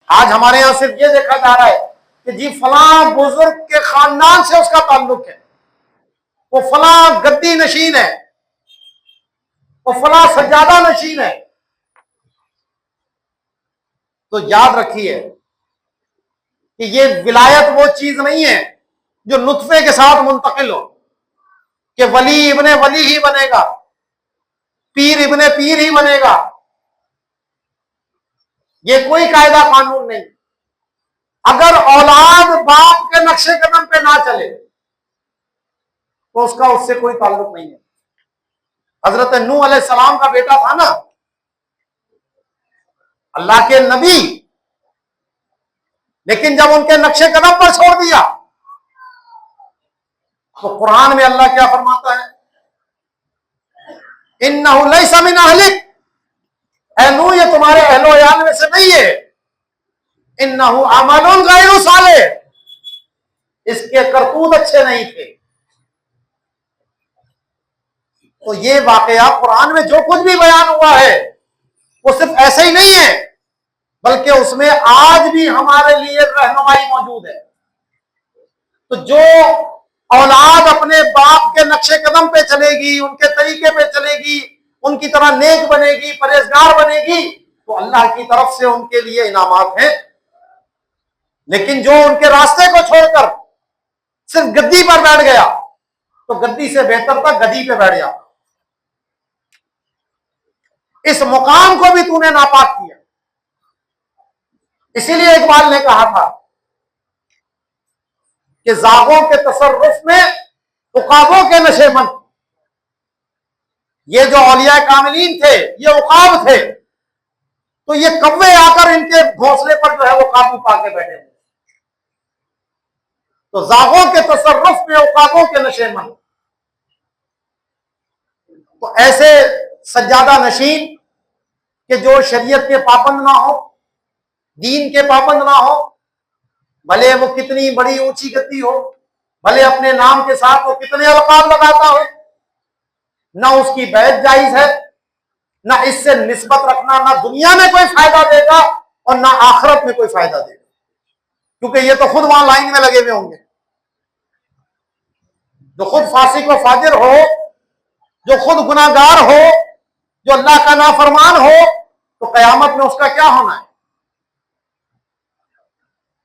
आज हमारे यहां सिर्फ ये देखा जा रहा है कि जी फला बुजुर्ग के खानदान से उसका ताल्लुक है, वो फला गद्दी नशीन है, वो फला सज्जादा नशीन है। तो याद रखिए कि ये विलायत वो चीज नहीं है जो नुत्फे के साथ मुंतकिल हो, कि वली इब्ने वली ही बनेगा, पीर इब्ने पीर ही बनेगा। ये कोई कायदा कानून नहीं। अगर औलाद बाप के नक्शे कदम पे ना चले तो उसका उससे कोई ताल्लुक नहीं है। हजरत नूह अलैहिस्सलाम का बेटा था ना अल्लाह के नबी, लेकिन जब उनके नक्शे कदम पर छोड़ दिया तो कुरान में अल्लाह क्या फरमाता है, इन्नहु लैसा मिन अहलिक, ऐ नूह ये तुम्हारे अहलो याल में से नहीं है, इन्नहु अमलुन गैरु सालिह, इसके करतूत अच्छे नहीं थे। तो ये वाकया कुरान में जो कुछ भी बयान हुआ है वो सिर्फ ऐसे ही नहीं है, बल्कि उसमें आज भी हमारे लिए रहनुमाई मौजूद है। तो जो औलाद अपने बाप के नक्शे कदम पे चलेगी, उनके तरीके पे चलेगी, उनकी तरह नेक बनेगी, परहेजगार बनेगी, तो अल्लाह की तरफ से उनके लिए इनामात हैं। लेकिन जो उनके रास्ते को छोड़कर सिर्फ गद्दी पर बैठ गया तो गद्दी से बेहतर था गद्दी पे बैठ जाता। इस मुकाम को भी तूने नापाक किया। इसीलिए इकबाल ने कहा था कि जागों के तसर्रुफ में उकाबों के नशेमंद। ये जो औलिया कामिलीन थे ये उकाब थे, तो ये कव्वे आकर इनके घोंसले पर जो है वो काबू पाके बैठे हुए। तो जागों के तसर्रुफ में उकाबों के नशेमंद। तो ऐसे सज्जादा नशीन कि जो शरीयत के पाबंद ना हो, दीन के पाबंद ना हो, भले वो कितनी बड़ी ऊंची गद्दी हो, भले अपने नाम के साथ वो कितने अलकाब लगाता हो, ना उसकी बैत जायज है, ना इससे निस्बत रखना ना दुनिया में कोई फायदा देगा और ना आखिरत में कोई फायदा देगा, क्योंकि ये तो खुद वहां लाइन में लगे हुए होंगे। जो खुद फासिक व फाजिर हो, जो खुद गुनाहगार हो, जो अल्लाह का नाफरमान हो, तो कयामत में उसका क्या होना है?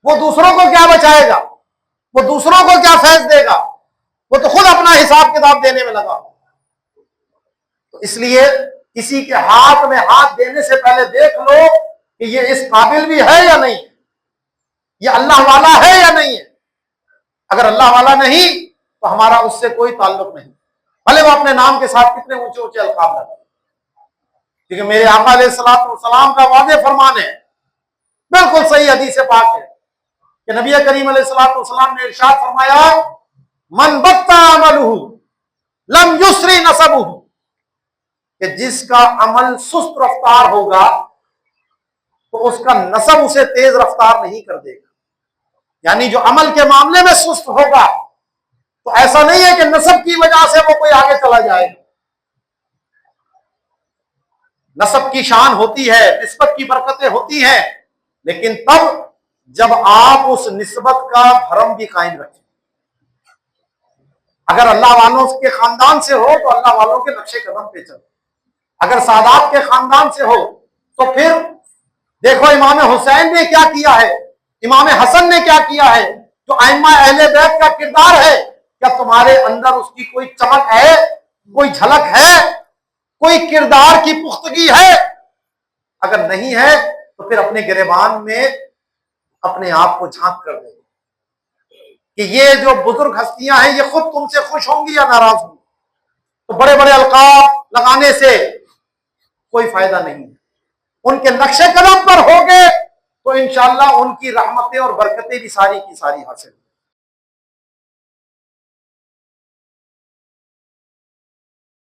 वो दूसरों को क्या बचाएगा? वो दूसरों को क्या फैज देगा? वो तो खुद अपना हिसाब किताब देने में लगा। तो इसलिए किसी के हाथ में हाथ देने से पहले देख लो कि ये इस काबिल भी है या नहीं, ये अल्लाह वाला है या नहीं है। अगर अल्लाह वाला नहीं तो हमारा उससे कोई ताल्लुक नहीं, भले वो अपने नाम के साथ कितने ऊंचे ऊंचे अलकाब लगाए। क्योंकि मेरे आका अलैहिस्सलाम का वादे फरमान है, बिल्कुल सही हदीस पाक है कि नबी करीम अलैहिस्सलाम ने इरशाद फरमाया, मन बत्ता अमलुहु लम युस्री नसबुहु, कि जिसका अमल सुस्त रफ्तार होगा तो उसका नसब उसे तेज रफ्तार नहीं कर देगा। यानी जो अमल के मामले में सुस्त होगा तो ऐसा नहीं है कि नसब की वजह से वो कोई आगे चला जाएगा। नसब की शान होती है, निस्बत की बरकतें होती हैं, लेकिन तब जब आप उस निस्बत का भरम भी कायम रखें। अगर अल्लाह वालों के खानदान से हो तो अल्लाह वालों के नक्शे कदम पे चलो, अगर सादात के खानदान से हो तो फिर देखो इमाम हुसैन ने क्या किया है, इमाम हसन ने क्या किया है, जो आइम्मा अहले बैत का किरदार है, क्या तुम्हारे अंदर उसकी कोई चमक है, कोई झलक है, कोई किरदार की पुख्तगी है? अगर नहीं है तो फिर अपने गिरेबान में अपने आप को झांक कर दो कि ये जो बुजुर्ग हस्तियां हैं ये खुद तुमसे खुश होंगी या नाराज होंगी। तो बड़े बड़े अलकाब लगाने से कोई फायदा नहीं है। उनके नक्शे कदम पर होगे तो इंशाअल्लाह उनकी रहमतें और बरकतें भी सारी की सारी हासिल।